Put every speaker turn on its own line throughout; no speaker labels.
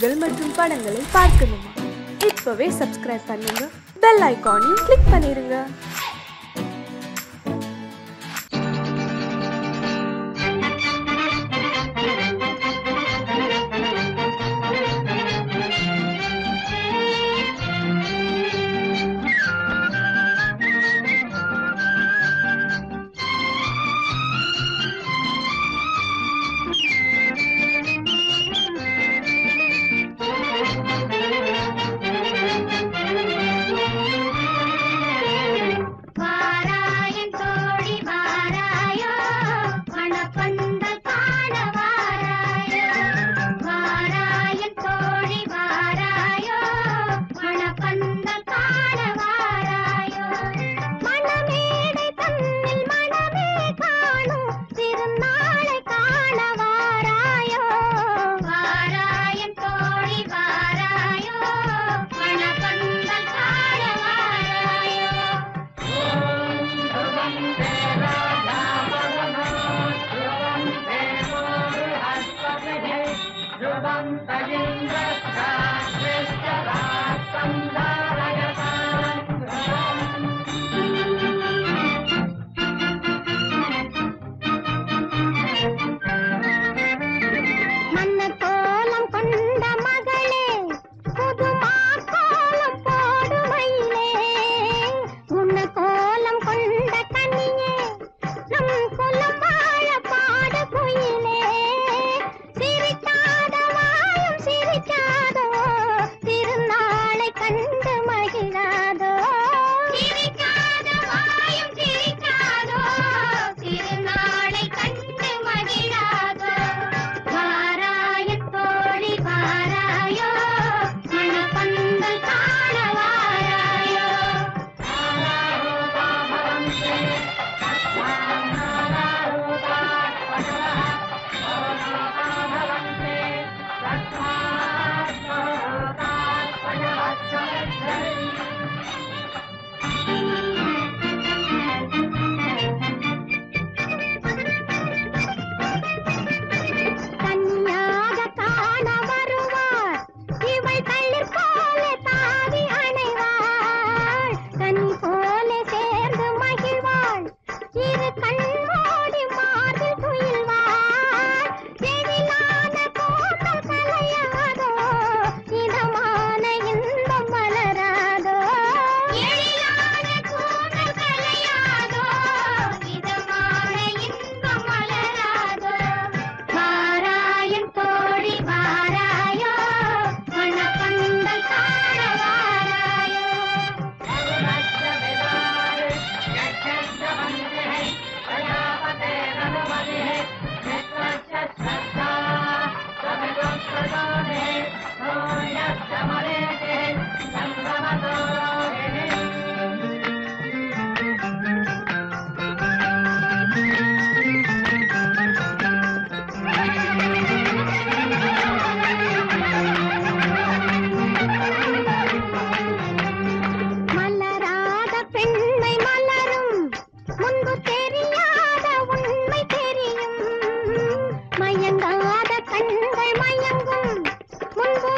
நிகழ்ச்சிகள் மற்றும் படங்களை பார்க்கணுமா? இப்பவே சப்ஸ்கிரைப் பண்ணுங்க, பெல் ஐகானையும் கிளிக் பண்ணிருங்க.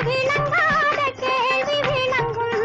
விளங்காத கேள்வி விளங்கும்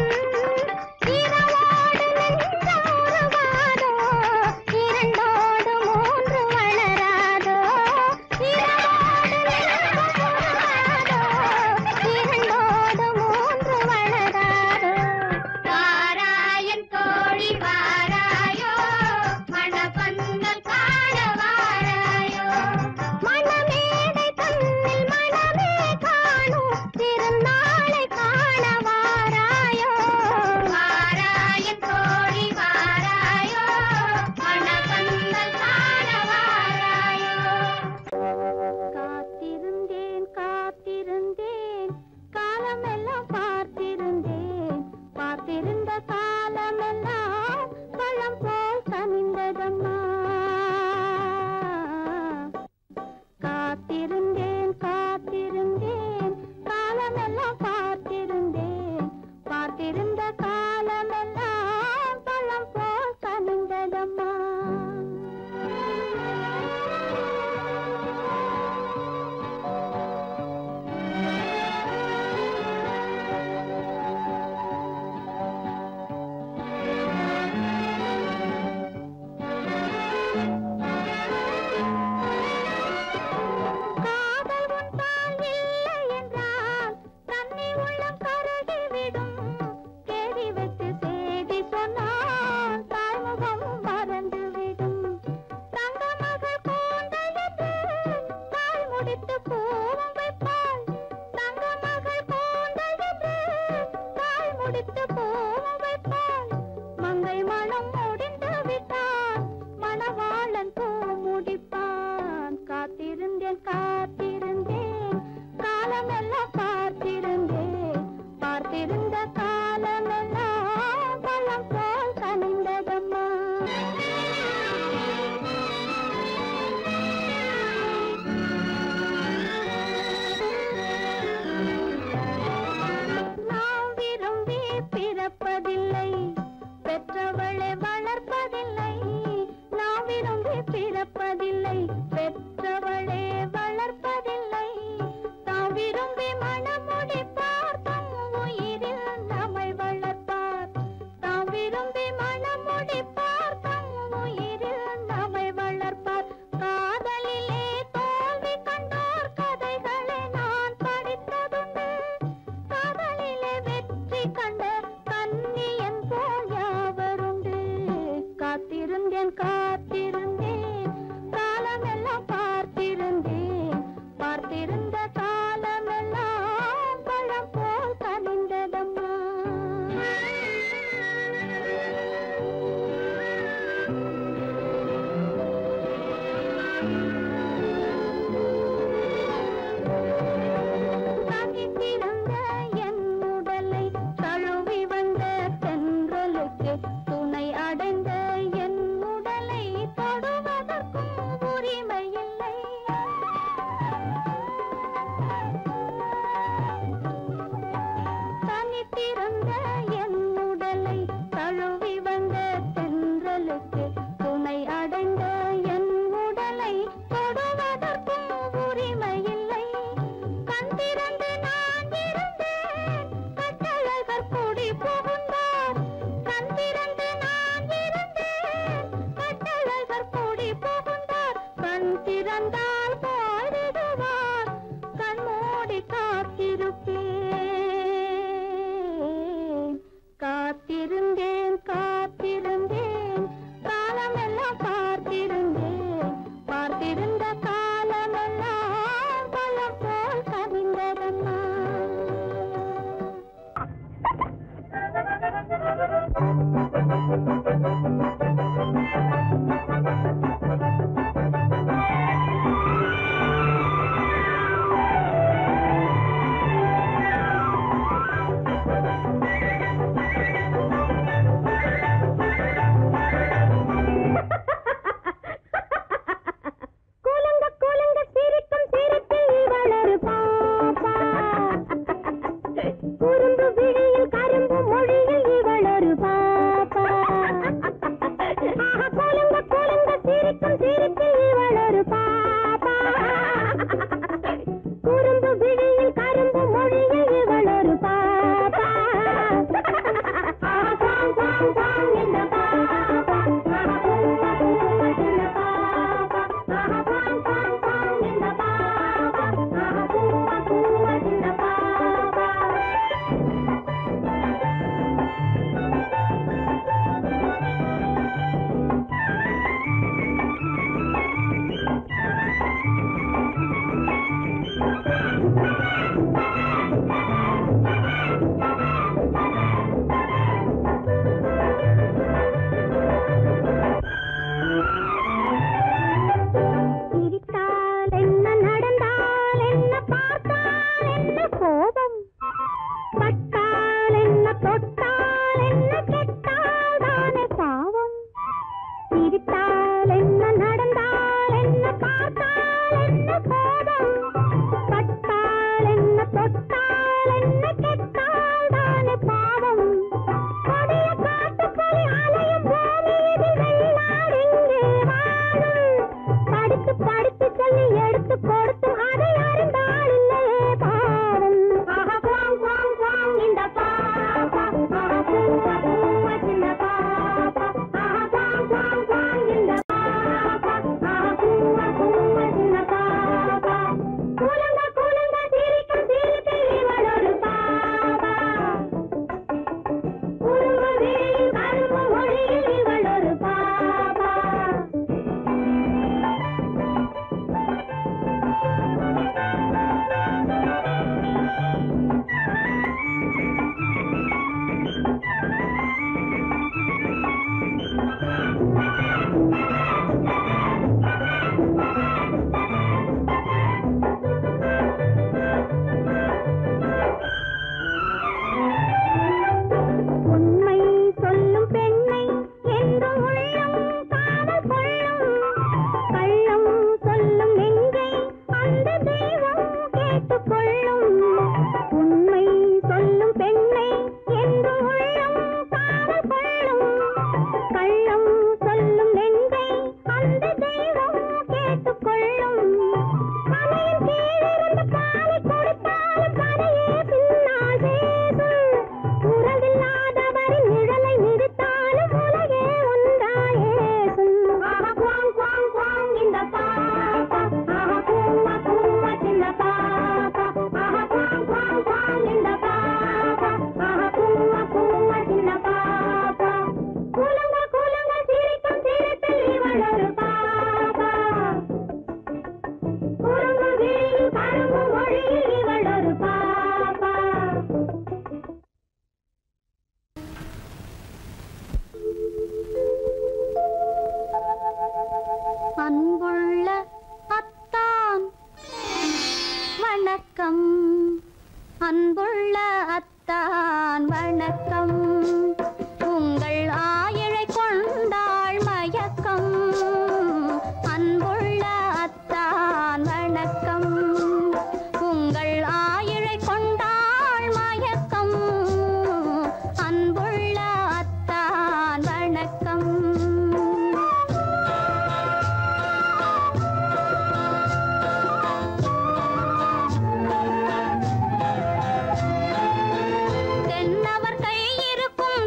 தென்னவர் கை இருக்கும்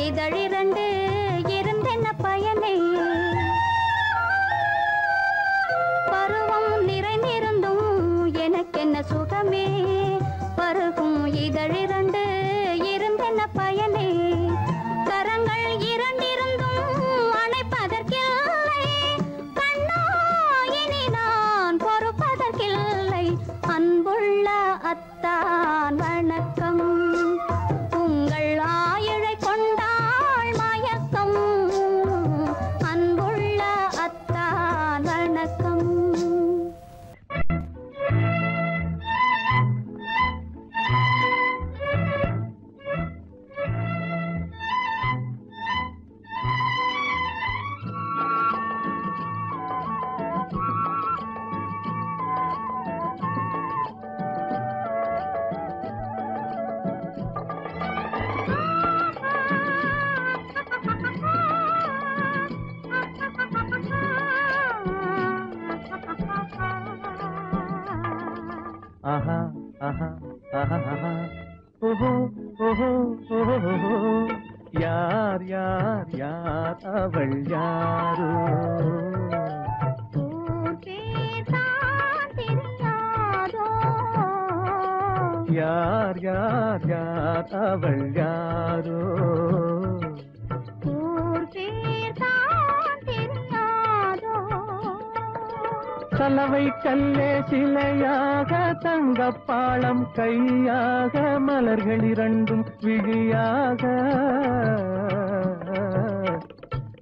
இதழிரண்டு இருந்தென்ன பயனே பருவம் நிறைந்திருந்தும் எனக்கென்ன சுகமே பருகும் இதழிரண்டு இருந்தென்ன பயனே கரங்கள் இரண்டிருந்தும் அணைப்பதற்கில்லை கண்ணா இனி நான் பொறுப்பதற்கில்லை அன்புள்ள அத்தான் வணக்கம் உங்கள் ஆயுளை கொண்டாள் மயக்கம் அன்புள்ள அத்தான் வணக்கம்
aha aha aha aha oho oho oho yaar yaar yaar aval yaaro yaar yaar yaar aval yaaro கலவை கல்லே சிலையாக தங்கப்பாளம் கையாக மலர்கள் இரண்டும் விழியாக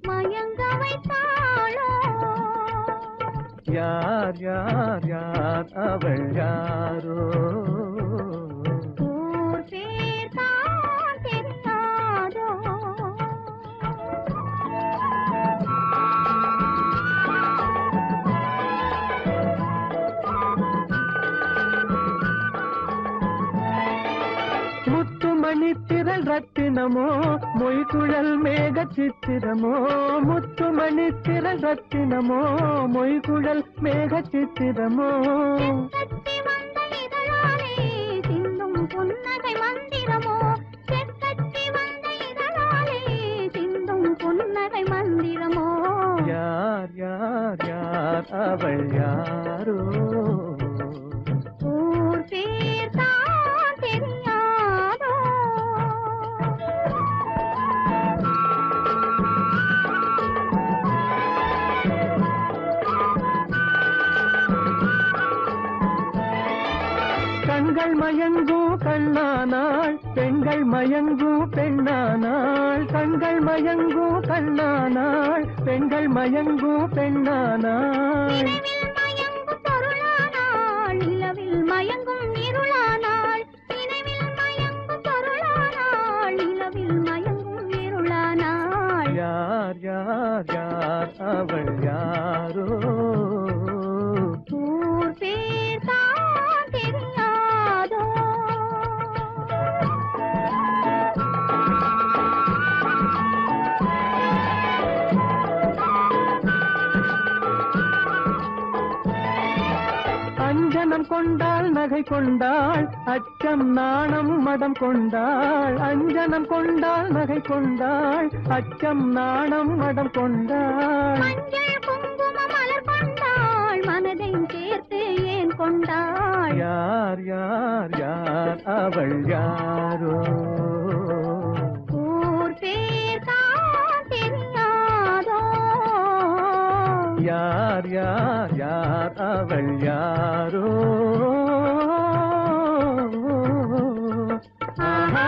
மயங்க வைத்தாளோ
யார் யார் யார் அவள் யாரோ முத்துமணித்திரள் ரத்தினமோ மொய்குழல் மேக சித்திரமோ முத்துமணித்திரள் ரத்தினமோ மொய்குழல் மேக சித்திரமோ
சிந்தும் புன்னகை மந்திரமோ செக்கச்சி வந்த இதழாலே சிந்தும் புன்னகை மந்திரமோ
யார் யார் யார் அவள் யாரோ
ஊர் பேர் தான் தெரியாதோ
கண்கள் மயங்கும் கண்ணானாள் பெண்கள் மயங்கும் பெண்ணானாள் கண்கள் மயங்கும் கண்ணானாள் பெண்கள் மயங்கும் பெண்ணானாள்
மயங்கும் பொருளானாள் நிலவில் மயங்கும் இருளானாள் நினைவில் மயங்கும் பொருளானாள் நிலவில் மயங்கும் இருளானாள்
யார் யார் யார் அவள் யாரோ
ஊர் பேர் தான் தெரியாதோ
அஞ்சனம் கொண்டாள் நகை கொண்டாள் அச்சம் நாணம் மடம் கொண்டாள் அஞ்சனம் கொண்டாள் நகை கொண்டாள் அச்சம் நாணம் மடம் கொண்டாள்
மஞ்சள் குங்கும மலர் கொண்டாள் மனதை சேர்த்து ஏன் கொண்டாள்
யார் யார் யார் அவள் யாரோ
ஊர் பேர் தான் தெரியாதோ
யார் யார் யார் அவள் யாரோ ஆஹா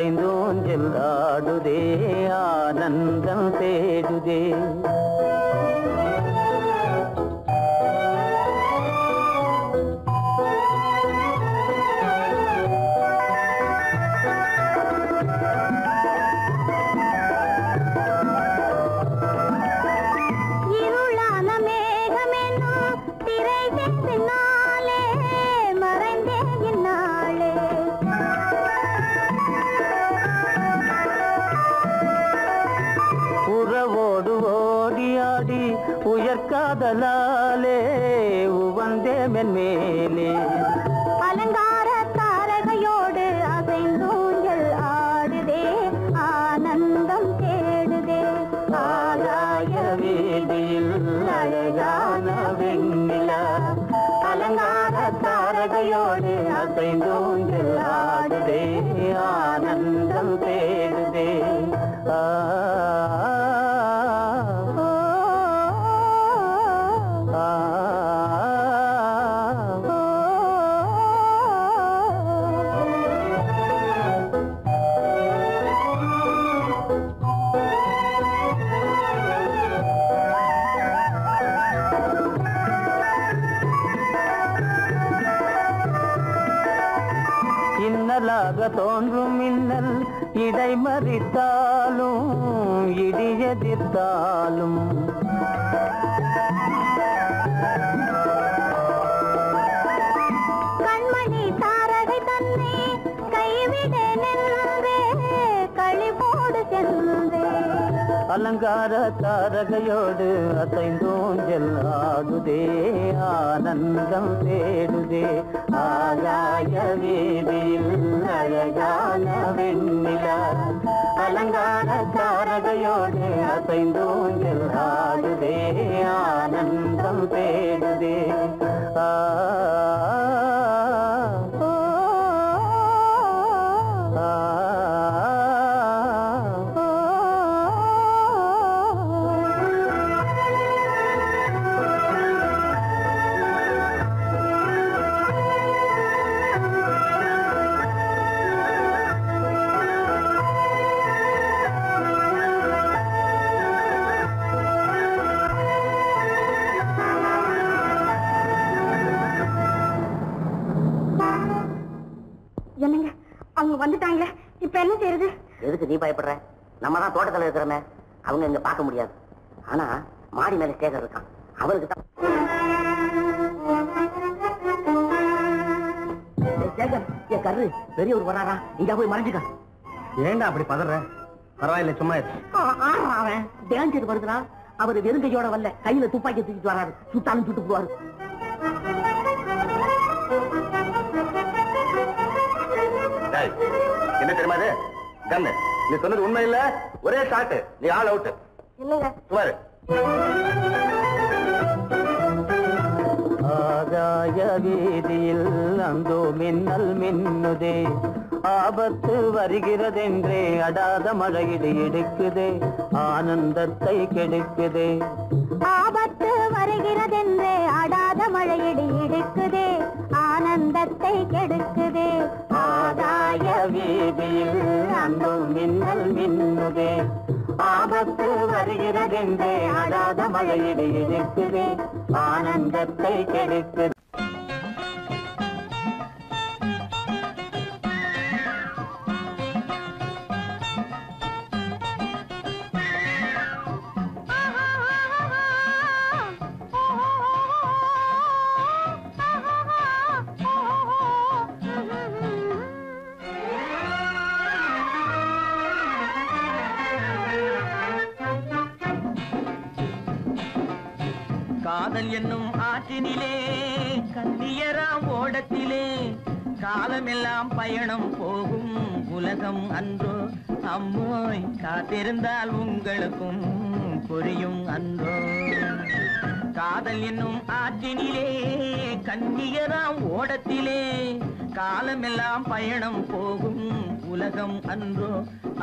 அசைந்தூஞ்சல் ஆடுதே ஆனந்தம் தேடுதே. உயர்காதலாலே உவந்தே மென்மேலே
அலங்கார தாரகையோடு அசைந்தூஞ்சல் ஆடுதே ஆனந்தம் தேடுதே.
ஆகாய வீதியில் அழகான வெண்ணிலா அலங்கார தாரகையோடு அசைந்தூஞ்சல் ஆடுதே ஆனந்தம் தேடுதே. இன்னலாக தோன்றும் மின்னல் இடைமறித்தாலும் இடியெதிர்த்தாலும்
கண்மணி தாரகை தன்னை கைவிட நின்றே களிபோடு சென்றே.
அலங்கார தாரகையோடு அசைந்தூஞ்சல் ஆடுதே ஆனந்தம் தேடுதே. ஆகாய வீதியில் அழகான வெண்ணிலா அலங்கார தாரகையோடு அசைந்தூஞ்சல் ஆடுதே ஆனந்தம் தேடுதே.
என்னங்க அவங்க வந்துட்டாங்களே, இப்ப என்ன செய்யறது?
எதுக்கு நீ பயப்படுற? நம்ம தான் தோட்டத்துல இருக்கிறோமே, அவங்க இங்க பார்க்க முடியாது. ஆனா மாடி மேல சேகர் இருக்கான், அவருக்கு தான். சேகர், என் கரு பெரியவர் வராரா, இங்க போய் மறைஞ்சுக்க.
ஏண்டா அப்படி பதற? பரவாயில்ல, சும்மா
அவன் டேஞ்சர் வருதுனா, அவர் வெறுங்கையோட வரல, கையில துப்பாக்கி தூக்கிட்டு வராரு, சுத்தாலும் சுட்டு போவாரு.
என்ன தெரியுமா இது? கண்ணு, நீ சொன்னது உண்மை இல்ல, ஒரே ஷாட், நீ ஆல் அவுட்.
இல்லங்க
சுமாரு.
ஆகாய வீதியில் அந்தோ மின்னல் மின்னுதே ஆபத்து வருகிறதென்றே அடாத மழையிடு இடுக்குதே ஆனந்தத்தை கெடுக்குதே.
ஆபத்து வருகிறதென்றே அடாத மழையிடி இடுக்குதே ஆனந்தத்தை கெடுக்குதே.
ஆகாய வீதியில் அந்தோ மின்னல் மின்னுதே ஆபத்து வருகிறதென்றே அடாத மழையிடு இடுக்குதே ஆனந்தத்தை கெடுக்குதே.
காதல் என்னும் ஆற்றினிலே கண்ணியராம் ஓடத்திலே காலமெல்லாம் பயணம் போகும் உலகம் அன்றோ அம்மோய் காத்திருந்தால் உங்களுக்கும் புரியும் அன்றோ. காதல் என்னும் ஆற்றினிலே கண்ணியராம் ஓடத்திலே காலமெல்லாம் பயணம் போகும் உலகம் அன்றோ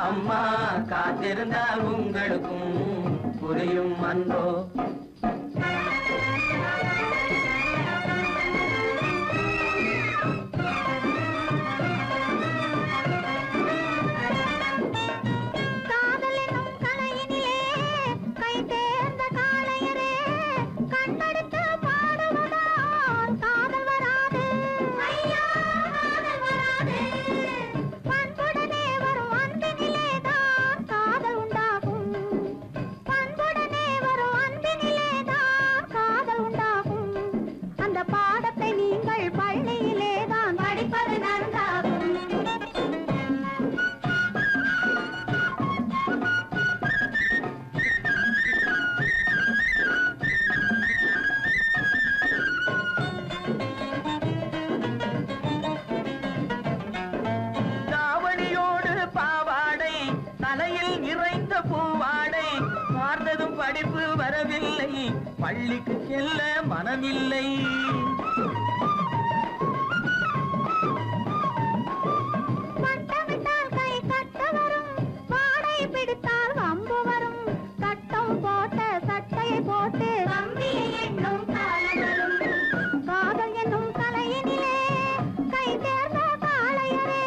அம்மா காத்திருந்தால் உங்களுக்கும் புரியும் அன்றோ. படிப்பு வரவில்லை, பள்ளிக்கு செல்ல மனமில்லை.
கட்டமிட்டால் கை கட்ட வரும், வாடை பிடித்தால் வம்பு வரும். கட்டம் போட்ட சட்டையை போட்டு கம்பியை எண்ணும் காலம் வரும். காதல் என்னும் கலையினிலே கை தேர்ந்த காளையரே,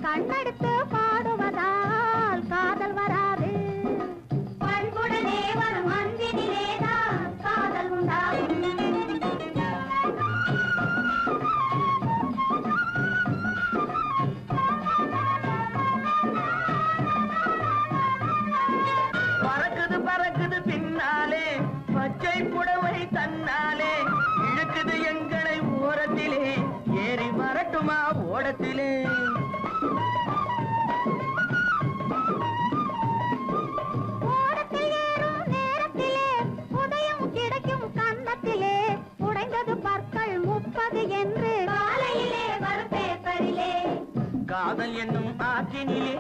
கண்ணெடுத்து பாடுவதால் காதல் வராது. பண்புடனே வரும் அன்பினிலேதான் காதல் உண்டாகும்.
பறக்குது பறக்குது பின்னாலே பச்சை புடவை தன்னாலே, இழுக்குது எங்களை ஓரத்திலே, ஏறி வரட்டுமா ஓடத்திலே.
ஓடத்தில் ஏறும் நேரத்திலே உதயம் கிடைக்கும் கன்னத்திலே, உடைந்தது பற்கள் 30 என்று காலையிலே வரும் பேப்பரிலே.
காதல் என்னும் ஆற்றினிலே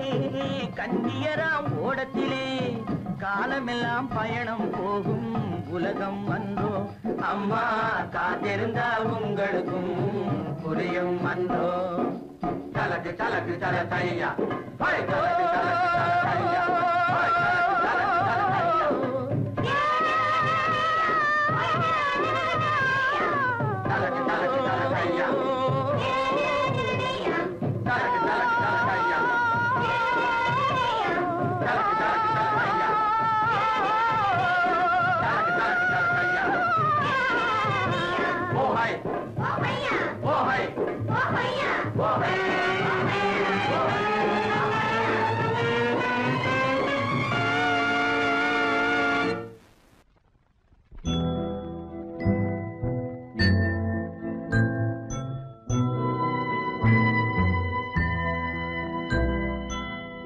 கண்ணியராம் ஓடத்திலே, காலமெல்லாம் பயணம் போகும் உலகம் அன்றோ. அம்மா காத்திருந்தா உங்களுக்கும் புரியும் அன்றோ. தலக்கு தலக்கு தல தையா, தலக்கு தலக்கு தல தையா, தலக்கு தலக்கு தல தையா. தலக்கு தலக்கு தல தையா, தலக்கு தலக்கு தல தையா, தலக்கு தலக்கு தல தையா, தலக்கு தலக்கு தல தையா. ஓ ஹை ஓ ஹை ஓ ஹை.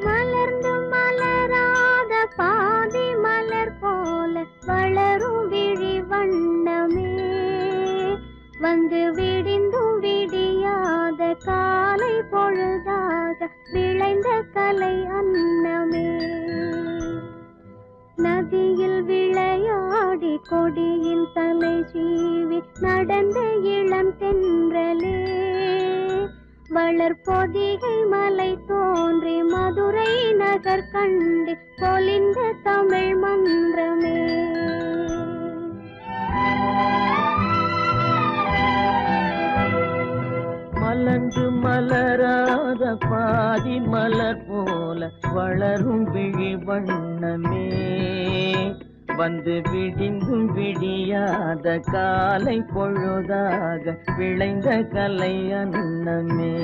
மலர்ந்து மலராத பாதி மலர் போல வளரும் விழி வண்ணமே, வந்து விடிந்தும் விடியாத காலை பொழுதாக விளைந்த கலை அன்னமே. நதியில் விளையாடி கொடியின் தலை சீவி நடந்த இளம் தென்றலே, வளர்பொதிகை மலை தோன்றி மதுரை நகர் கண்டு பொலிந்த தமிழ் மன்றமே.
மலர்ந்து மலராத பாதி மலர் போல வளரும் விழி வண்ணமே, வந்து விடிந்தும் விடியாத காலை பொழுதாக விளைந்த கலை அன்னமே.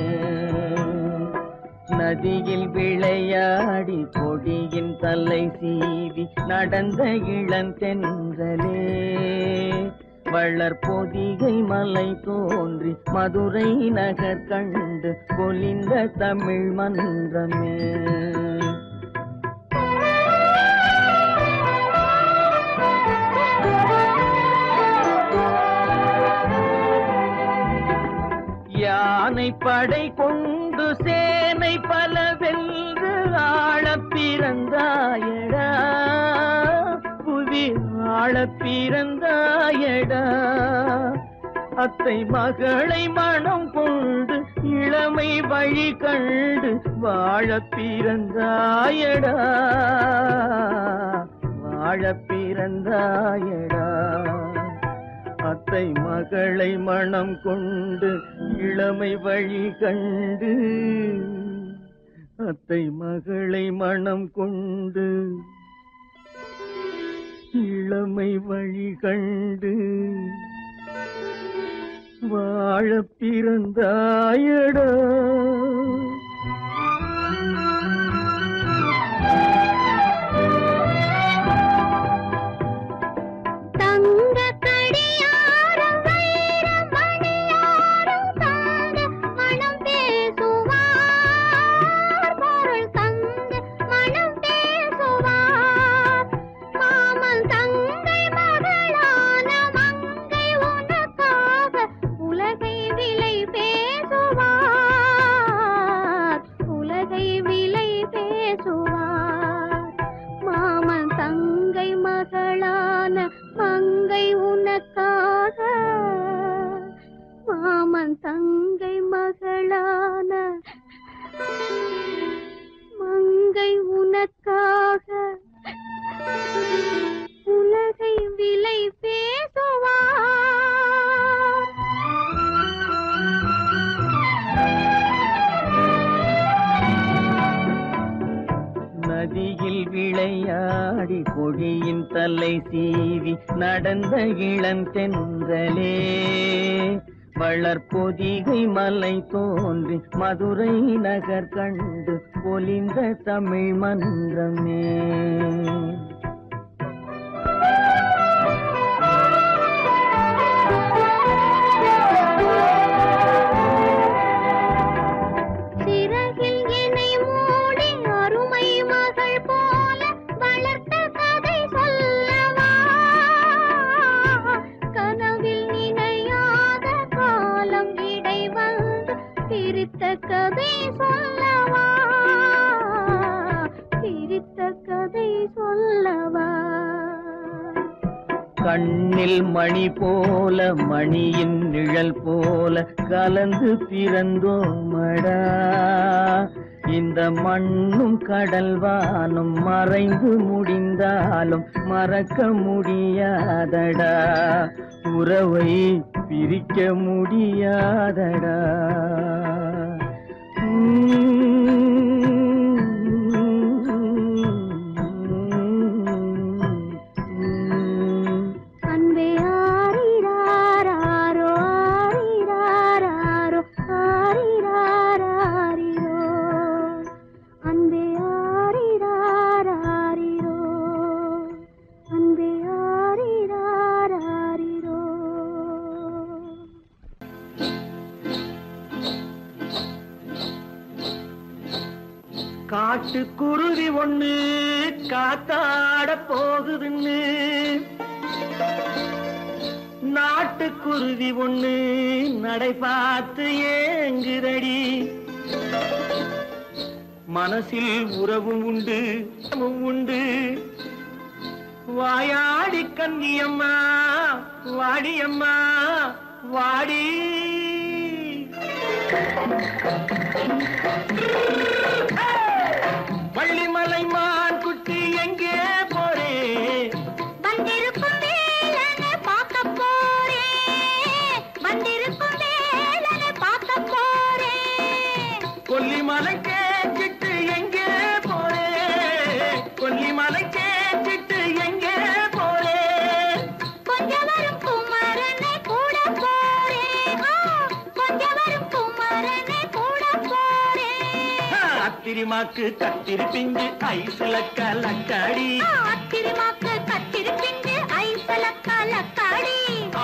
நதியில் விளையாடி கொடியின் தலை சீவி நடந்த இளந்தென்றலே, வளர்பொதிகை மலை தோன்றி மதுரை நகர் கண்டு பொலிந்த தமிழ் மன்றமே. யானை படை கொண்டு சேனை பல வென்று ஆள பிறந்தாயடா, புவி ஆள பிறந்தாயடா. அத்தை மகளை மனம் கொண்டு இளமை வழி கண்டு வாழ பிறந்தாயடா, வாழ பிறந்தாயடா. அத்தை மகளை மனம் கொண்டு இளமை வழி கண்டு, அத்தை மகளை மனம் கொண்டு இளமை வழி கண்டு வாழ பிறந்தாயடா.
பாடி கொடியின் தலை சீவி நடந்த இளந்தென்றலே வளர்பொதிகை மலை தோன்றி மதுரை நகர் கண்டு பொலிந்த தமிழ் மன்றமே. கண்ணில் மணி போல மணியின் நிழல் போல கலந்து பிறந்தோமடா. இந்த மண்ணும் கடல்வானும் மறைந்து முடிந்தாலும் மறக்க முடியாதடா. உறவை பிரிக்க முடியாதடா. காட்டுக்குருவி ஒண்ணு காத்தாட போகுதுன்னு நாட்டுக்குருவி ஒண்ணு நடை பார்த்து ஏங்குதடி. மனசில் உறவும் உண்டு உண்டு. வாயாடி கன்னியம்மா வாடியம்மா வாடி. வள்ளிமலை மான் குட்டி எங்கே போறே?
வந்திருக்கும் வேலனை பார்க்க போறேன். வந்திருக்கும் வேலனை பார்க்க போறேன்.
கொல்லிமலை கேச்சிட்டு எங்கே போறே? கொல்லிமலை கேச்சிட்டு எங்கே போறே?
கொஞ்சம் வரும் குமரனை கூட போறேன். கொஞ்சம் வரும் குமரனை கூட போறேன்.
அத்திரிமாக்கு கத்திரி பிஞ்சு ஐசுல கலக்காடி.
அத்திரிமாக்கு கத்திரி பிஞ்சு ஐசுல கலக்காடி.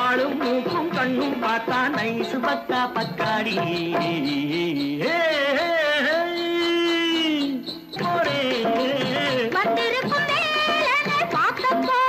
ஆளும் மூக்கும் கண்ணும் பார்த்தா நைசு பக்கா பக்காடி. போரே
வந்திருக்கும் வேலனை பார்க்க போறேன்.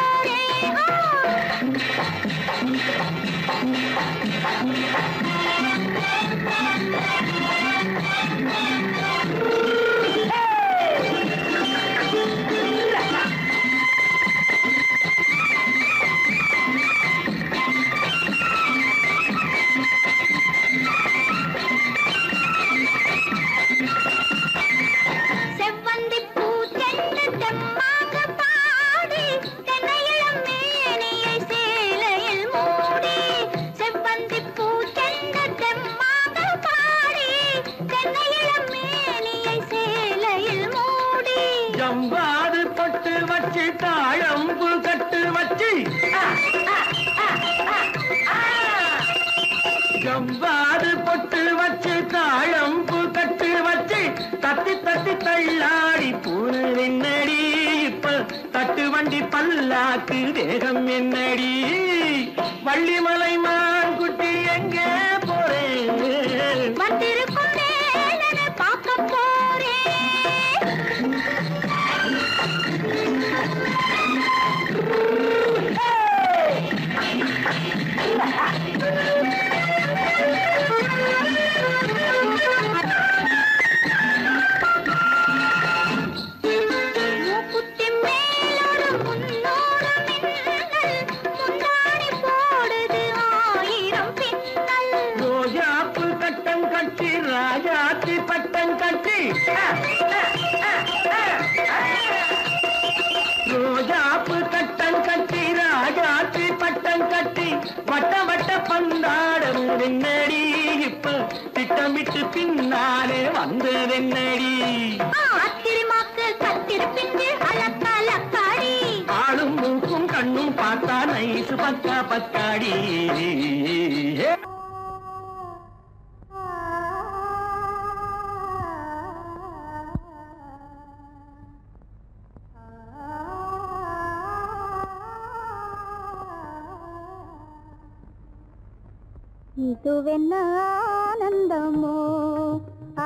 ஜம்பாது பட்டு வச்சு தாழம்பு கட்டு வச்சு. ஜம்பாது பொட்டு வச்சு தாழம்பு கட்டு வச்சு தட்டி தட்டி தள்ளாடி பூனு என்னடி. இப்ப தட்டு வண்டி பல்லாக்கு வேகம் என்னடி. வள்ளிமலை மான் குட்டி எங்கே போறேன்?
வந்திருக்கும் வேலனை பார்க்க போறேன். மூக்குத்தி மேலோடு முன்னோடு மின்னல் முந்தாணி போடுது 1000 பின்னல்.
ரோஜாப்பு கட்டம் கட்டி ராஜாத்தி பட்டம் கட்டி. ரோஜாப்பு கட்டம் கட்டி ராஜாத்தி பட்டம் கட்டி வட்ட வட்ட பந்தாடம் என்னடி. இப்ப திட்டமிட்டு பின்னாலே வந்ததென்னடி.
அத்திரிமாக்கு கத்திரி பிஞ்சு அலக்கலக்காடி.
பார்த்தா நைசு பக்கா பக்காடி.
இதுவென்ன ஆனந்தமோ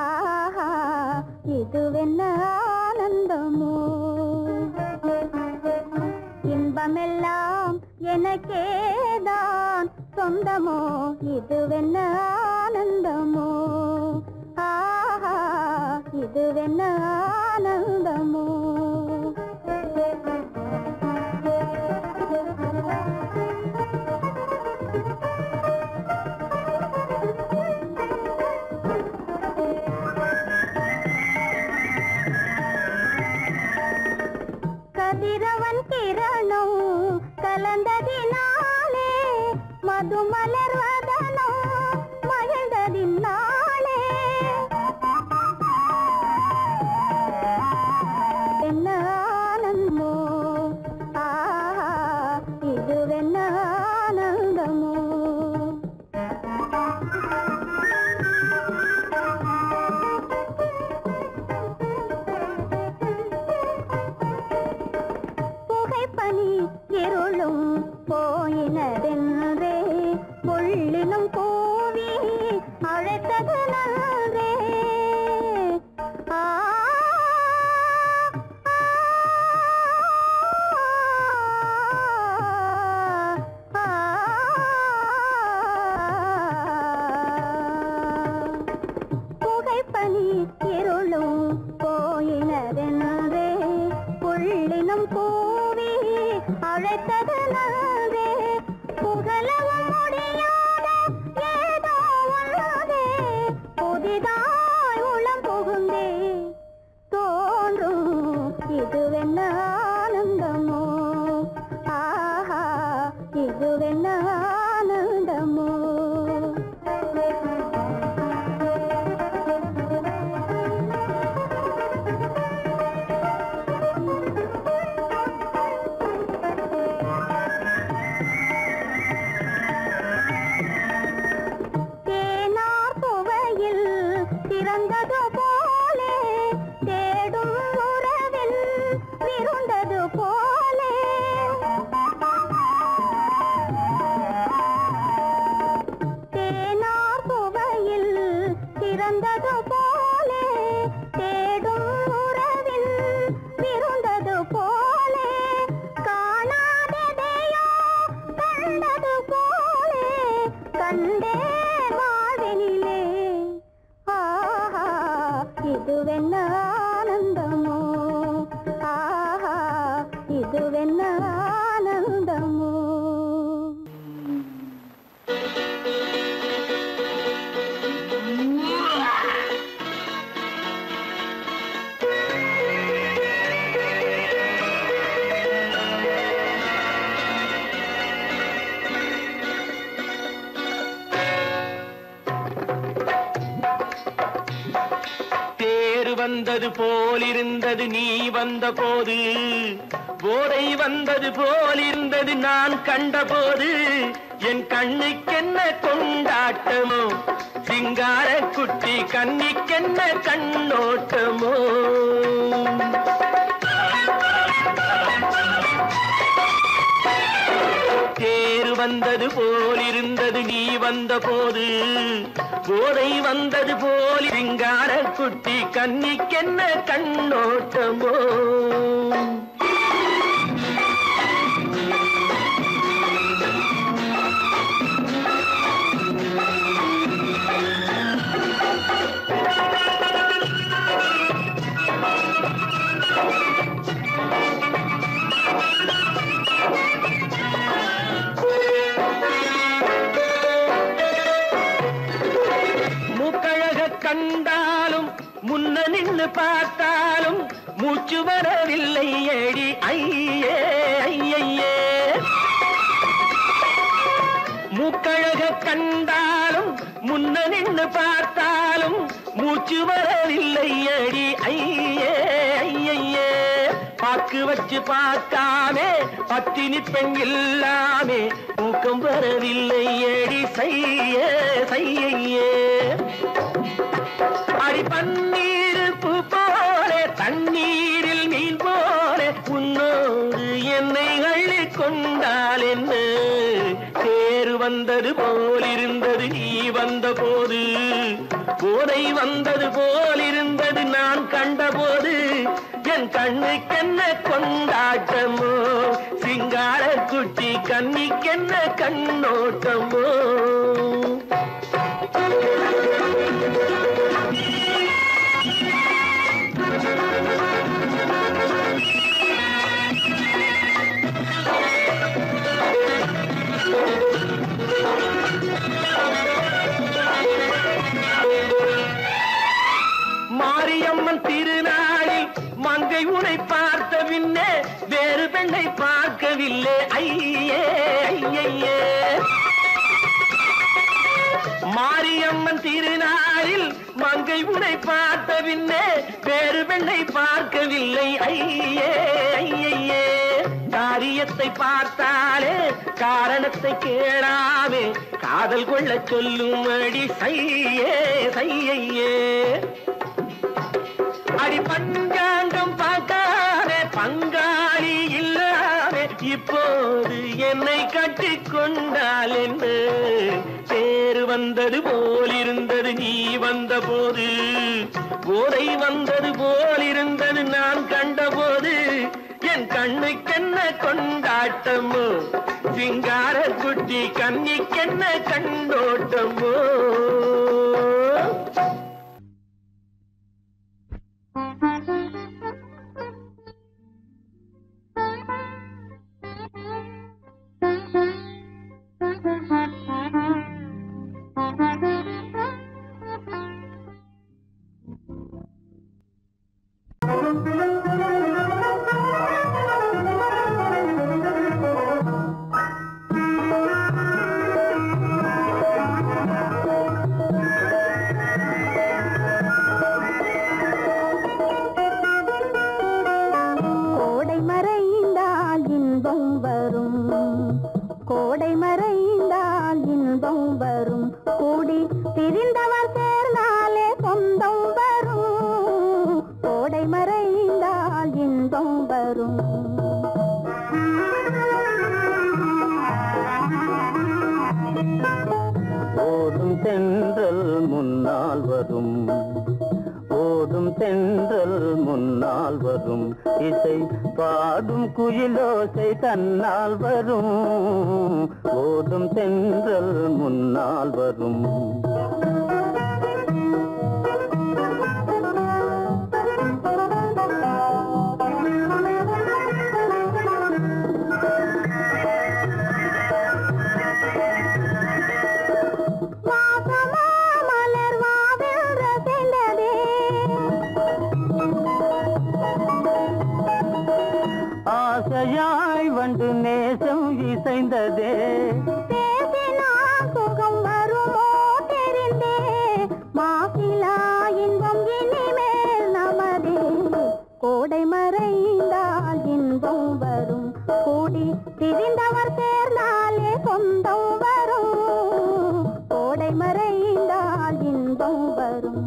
ஆஹா இதுவென்ன ஆனந்தமோ இன்பமெல்லாம் எனக்கேதான் சொந்தமோ இதுவென்ன ஆனந்தமோ ஆஹா இதுவென்ன ஆனந்தமோ கதிரவன் கிரணம் கலந்ததினாலே மது மலர்வதனோ மகிழ்ந்ததினாலே என்ன ஆனந்தமோ ஆஹா இதுவென்ன ஆனந்தமோ புகைப்பனி இருளும் போயினதென்றே புள்ளினும் பூவி அழைத்தது நன்றே புகைப்பனி இருளும் போயினதென்றே புள்ளினும் பூவி அழைத்தது நன்றே புகழவும் முடியாத ஏதோ உள்ளதே புதிதாய் உளம் புகுந்தே தோன்றும் இதுவென்ன ஆனந்தமோ ஆஹா இதுவென்ன ஆனந்தமோ தேனார் புவையில் திறந்தது போலே தேடும் உறவில் விருந்தது போலே தேனார் புவையில் திறந்தது போலே தேடும் உறவில் விருந்தது போலே காணாததையோ கண்டது போலே கண்டே வாழ்வினிலே ஆஹா இதுவென்ன ஆனந்தமோ ஆஹா இதுவென்ன ஆனந்தமோ
தேர் வந்தது போலிருந்தது நீ வந்த போது, போதை வந்தது போலிருந்தது நான் கண்டபோது, என் கண்ணுக்கென்ன கொண்டாட்டமோ சிங்கார குட்டி கண்ணிக்கென்ன கண்ணோட்டமோ. தேர் வந்தது போலிருந்தது நீ வந்த போது, போதை வந்தது போல் சிங்கார குட்டி கண்ணிக்கென்ன கண்ணோட்டமோ. கண்டாலும் முன்ன நின்று பார்த்தாலும் மூச்சு வரவில்லை ஏடி ஐயே ஐயே. மூக்கழக கண்டாலும் முன்ன நின்று பார்த்தாலும் மூச்சு வரவில்லை ஏடி ஐயே ஐயே. பாக்கு வச்சு பார்க்காமே பத்தினி பெண் இல்லாமே தூக்கம் வரவில்லை ஏடி செய்ய செய்யே அடி பன்னீர் பூ போல தண்ணீரில் மீன் போல உன்னோடு என்னை அள்ளி கொண்டால் என்ன தேர் வந்தது போலிருந்தது நீ வந்த போது போதை வந்தது போலிருந்தது நான் கண்டபோது என் கண்ணுக்கென்ன கொண்டாட்டமோ சிங்கார குட்டி கண்ணிக்கென்ன கண்ணோட்டமோ மாரியம்மன் திருநாளில் மங்கை உனை பார்த்த பின்னே வேறு பெண்ணை பார்க்கவில்லை ஐயே ஐயே மாரியம்மன் திருநாளில் மங்கை உனை பார்த்த பின்னே வேறு பெண்ணை பார்க்கவில்லை ஐயே ஐயே காரியத்தை பார்த்தாலே காரணத்தை கேளாமே காதல் கொள்ள சொல்லும்படி செய்யே செய்யே அடி பஞ்சாங்கம் பார்க்காதே பங்காளி இல்லாமே இப்போது என்னை கட்டிக் கொண்டால் என்ன தேர் வந்தது போலிருந்தது நீ வந்த போது போதை வந்தது போலிருந்தது நான் கண்டபோது என் கண்ணுக்கென்ன கொண்டாட்டமோ சிங்கார குட்டி கண்ணிக்கென்ன கண்ணோட்டமோ பாடும் குயிலோசை தன்னால் வரும் ஓடும் தென்றல் முன்னால் வரும் ஆசையாய் வந்து நேசம் இசைந்ததே
சுகம் வருமோ தெரிந்தே மாசிலா இன்பம் இனிமேல் நமதே கோடை மறைந்தால் இன்பம் வரும் கூடி திரிந்தவர் சேர்ந்தாலே சொந்தம் வரும் கோடை மறைந்தால் இன்பம் வரும்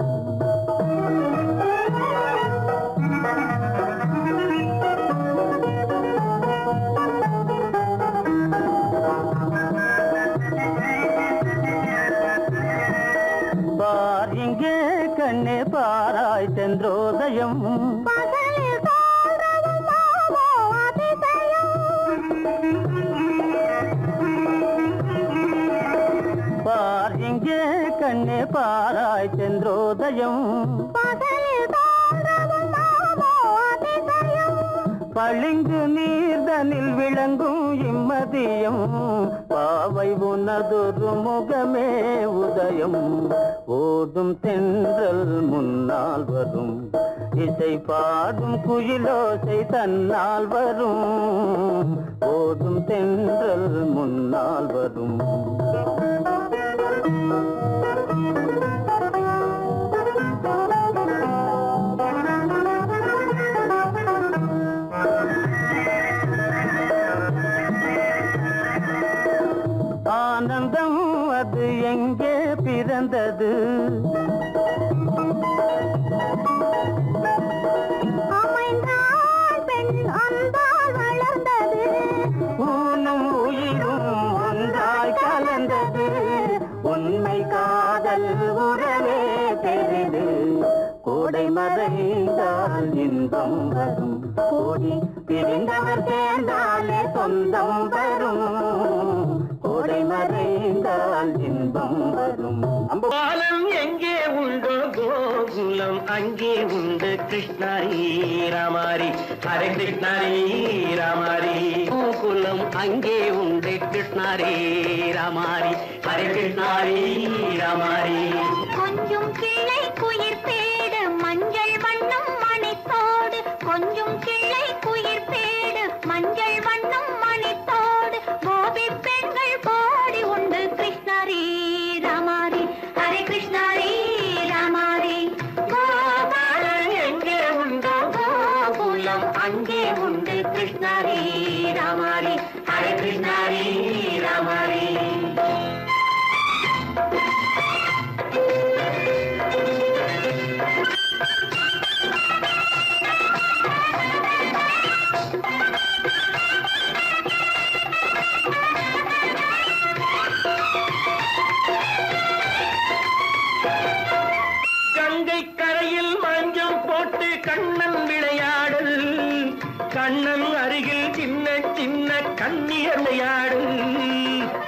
இங்கே கண்ணே பாராய் சென்றோதயம் பார் இங்கே கண்ணே பாராய் சென்றோதயம் பளிங்கு நீர்தனில் விளங்கும் இம்மதியம் பாவை உனதொரு முகமே உதயம் ஓடும் தென்றல் முன்னால் வரும் இசை பாடும் குயிலோசை தன்னால் வரும் ஓடும் தென்றல் முன்னால் வரும்
பிறந்தது.
அமைந்தால் பெண் அன்பால் வளர்ந்தது.
ஊனும் உயிரும் ஒன்றாய் கலந்தது. உண்மை காதல் உறவே பெரிது. கோடை மறைந்தால் இன்பம் வரும். கோடி பிரிந்தவர் சேர்ந்தாலே சொந்தம் வரும். கோடை மறைந்தால் இன்பம் வரும்.
பாலம் எங்கே உண்டோ கோகுலம் அங்கே உண்டு கிருஷ்ணாரி ராமாரி. ஹரே கிருஷ்ணாரி ராமாரி. கோகுலம் அங்கே உண்டு கிருஷ்ணாரி ராமாரி. ஹரே கிருஷ்ணாரி ராமாரி.
கொஞ்சம் கிளை குயிர் பேடு மஞ்சள் வண்ணம் மணித்தோடு. கொஞ்சம் கிளை குயிர் பேடு மஞ்சள் வண்ணம் மணித்தோடு. கோபி பெண்கள் கோடி உண்டு கிருஷ்ணாரி ராமாரி. ஹரே கிருஷ்ணாரி ராமாரி.
கோபாலன் எங்கே உண்டோ கோகுலம் அங்கே உண்டு கிருஷ்ணாரி ராமாரி. ஹரே கிருஷ்ணாரி ராமாரி. கங்கை கரையில் மஞ்சம் போட்டு கண்ணன் விளையாடல். கண்ணன் அருகில் சின்ன சின்ன கண்ணியர் விளையாடல்.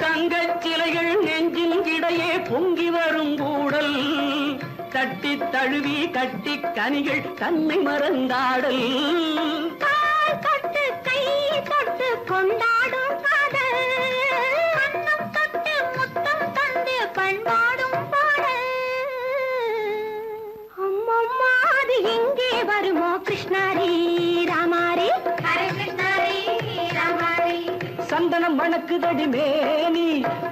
தங்கச் சிலைகள் நெஞ்சின் இடையே பொங்கி வரும் கூடல். தட்டி தழுவி கட்டி கனிகள் தன்னை மறந்தாடல்.
கால் தொட்டு கை தொட்டு கொண்டாடும் காதல். கண்ணம் தொட்டு முத்தம் தந்து பண்பாடும் பாடல். அம்மம்மா அது எங்கே வருமோ கிருஷ்ணாரி ராமாரி. ஹரே கிருஷ்ணாரி ராமாரி.
சந்தனம் வணக்குதடி மேனி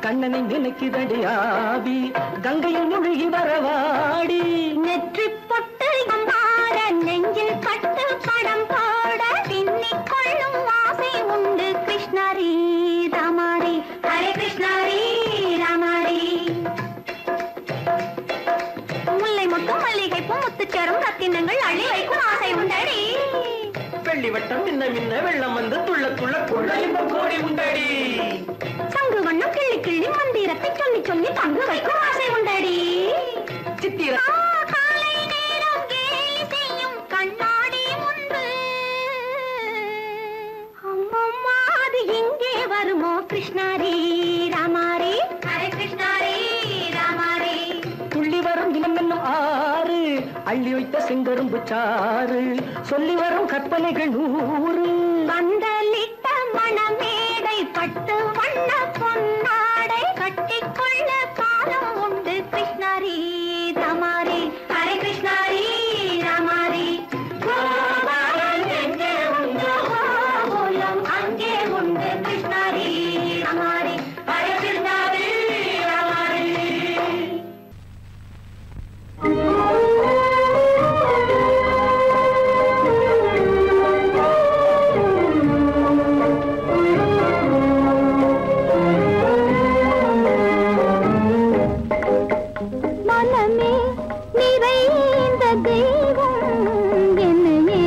கண்ணனை நினைக்குதடி ஆவி. கங்கையில் முழுகி வரவாடி.
நெற்றி பொட்டு அம்பார நெஞ்சில் பட்டு படம் போட. பின்னிக் கொள்ளும் ஆசை உண்டு கிருஷ்ணாரி ராமாரி. ஹரே கிருஷ்ணாரி ராமாரி. முல்லை மொட்டும் மல்லிகை பூ முத்துச்சேரும் ரத்தினங்கள் அள்ளி வைக்கும் ஆசை உண்டடி.
வெள்ளி வட்டம் மின்ன மின்ன வெள்ளம் வந்து துள்ள துள்ள கொள்ள இன்பம் கோடி உண்டடி.
சங்கு வண்ணம் கிள்ளி கிள்ளி மந்திரத்தை சொல்லி சொல்லி பங்கு வைக்கும் ஆசை உண்டடி.
சித்திர
காலை நேரம் கேலி செய்யும் கண்ணாடி முன்பு. அம்மம்மா அது எங்கே வருமோ கிருஷ்ணாரி ராமாரி. ஹரே கிருஷ்ணாரி ராமாரி.
துள்ளி வரும் தினம் என்னும் ஆறு அள்ளி வைத்த செங்கரும்பு சாறு. சொல்லி வரும் கற்பனைகள் 100.
பந்தலிட்ட மணமேடை பட்டு வண்ண பொன்னாடை. கட்டிக்கொள்ள காலம் உண்டு கிருஷ்ணாரி ராமாரி. ஹரே கிருஷ்ணாரி ராமாரி.
கோபாலன் எங்கே உண்டோ
கோகுலம் அங்கே உண்டு கிருஷ்ணாரி ராமாரி.
ஹரே கிருஷ்ணாரி ராமாரி.
மனமே நிறைந்த தெய்வம் என்னையே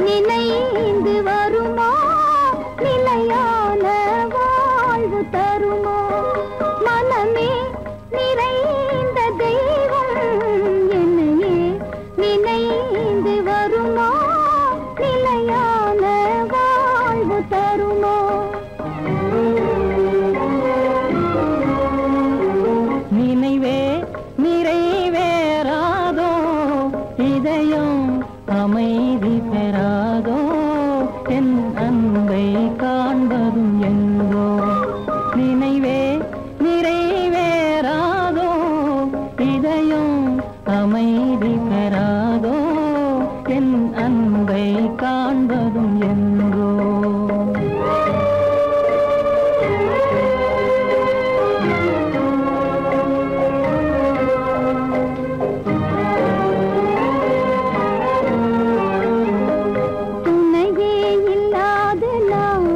நினைந்து வருமா. நிலையான வாழ்வு தருமா. மனமே நிறைந்த தெய்வம் என்னையே நினைந்து வருமா. நிலையான வாழ்வு தருமா.
நினைவே நிறைவேறாதோ இதயம் அமைதி பெறாதோ. என் அன்பை காண்பதும் எங்கோ. நினைவே நிறைவேறாதோ இதயம் அமைதி பெறாதோ. என் அன்பை காண்பதும் எங்கோ.
துணையே இல்லாத நான்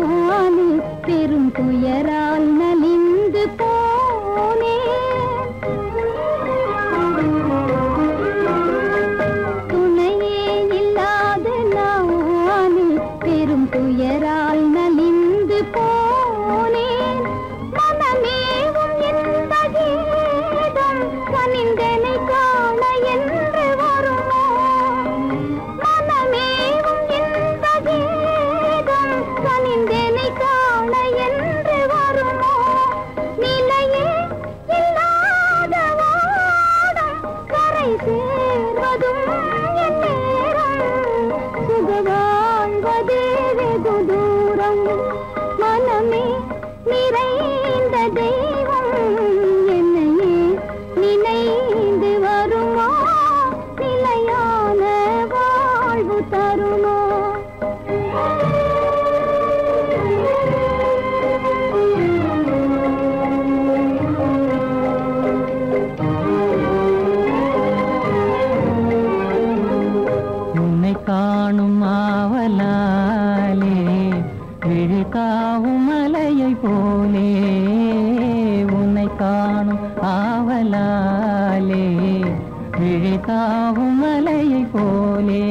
மனமே நிறைந்த தெய்வம் என்னையே நினைந்து வருமா நிலையான வாழ்வு தருமா
உன்னை காணும் ஆவலாலே விழிகாவும் மலையை போலே உன்னை காணும் ஆவலாலே விழிகாவும் மலையை போலே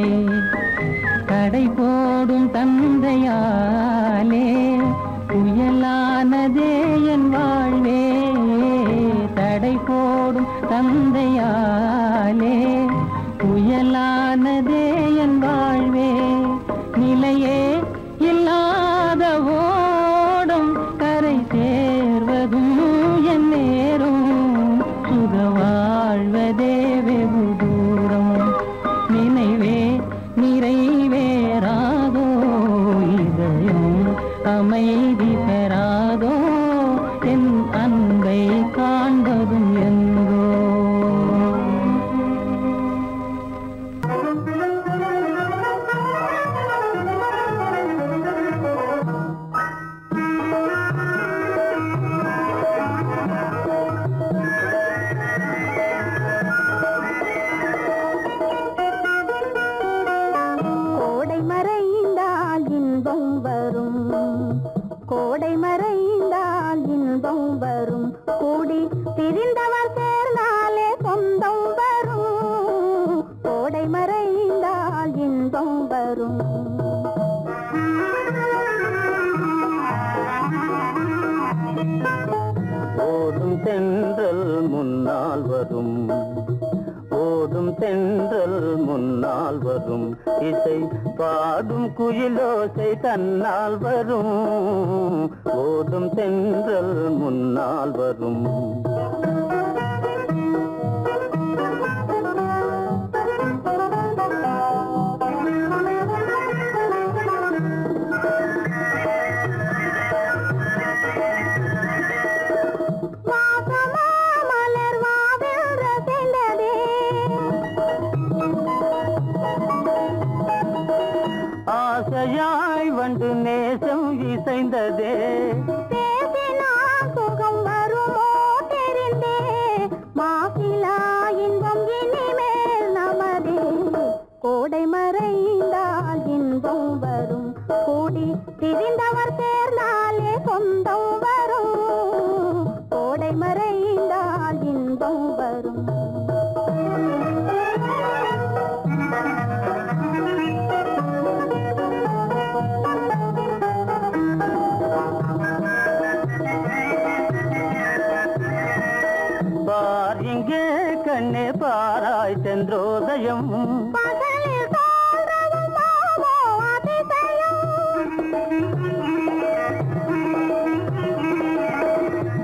கடை போடும் தந்தையாலே புயலானதே என் வாழ்வே தடை போடும் தந்தையாலே புயலானதே என் வாழ்வே நிலையே இல்லாத ஓடும் கரை சேர்வதும் என் நேரும் சுக வாழ்வதே வெகு தூரம் நினைவே நிறைவேறாதோ இதயம் அமைதி பெறாதோ என் அன்பை காண்பதும் எங்கோ
கோடை மறைந்தால் இன்பம் வரும் கோடை மறைந்தால் இன்பம் வரும் கூடி பிரிந்தவர் சேர்ந்தாலே சொந்தம் வரும் கோடை மறைந்தால் இன்பம் வரும்
ஓடும் தென்றல் முன்னால் வரும் ஓடும் தென்றல் முன்னால் வரும் இசை பாடும் குயிலோசை தன்னால் வரும் ஓடும் தென்றல் முன்னால் வரும் ஆசையாய் வந்து நேசம் இசைந்ததே
சுகம் வருமோ தெரிந்தே மாசிலா இன்பம் இனிமேல் நமதே கோடை மறைந்தால் இன்பம் வரும் கூடி திரிந்தவர் சேர்ந்தாலே சொந்தம் வரும் கோடை மறைந்தால் இன்பம் வரும்
பார் இங்கே கண்ணே பாராய் சென்றோதயம்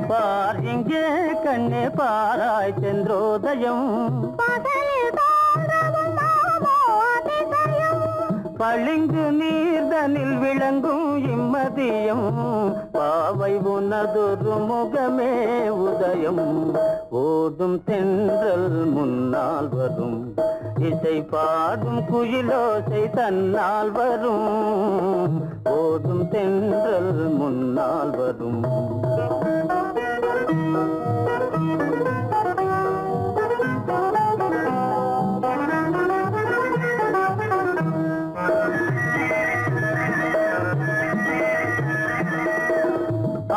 பார் இங்கே கண்ணே பாராய் சென்றோதயம் பளிங்கு நீர்தனில் விளங்கும் இம்மதியம் பாவை உனதொரு முகமே உதயம் ஓடும் தென்றல் முன்னால் வரும் இசை பாடும் குயிலோசை தன்னால் வரும் ஓடும் தென்றல் முன்னால் வரும்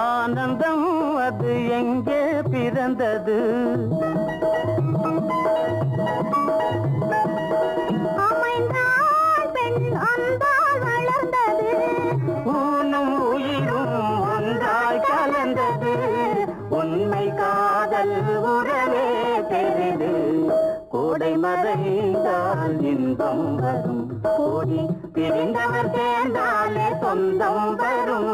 ஆனந்தம் அது எங்கே பிறந்தது
அமைந்தால் பெண் அன்பால் வளர்ந்தது
ஊனும் உயிரும் ஒன்றாய் கலந்தது உண்மை காதல் உறவே பெரிது கோடை மறைந்தால் இன்பம் வரும் கோடி பிரிந்தவர் சேர்ந்தாலே சொந்தம் வரும்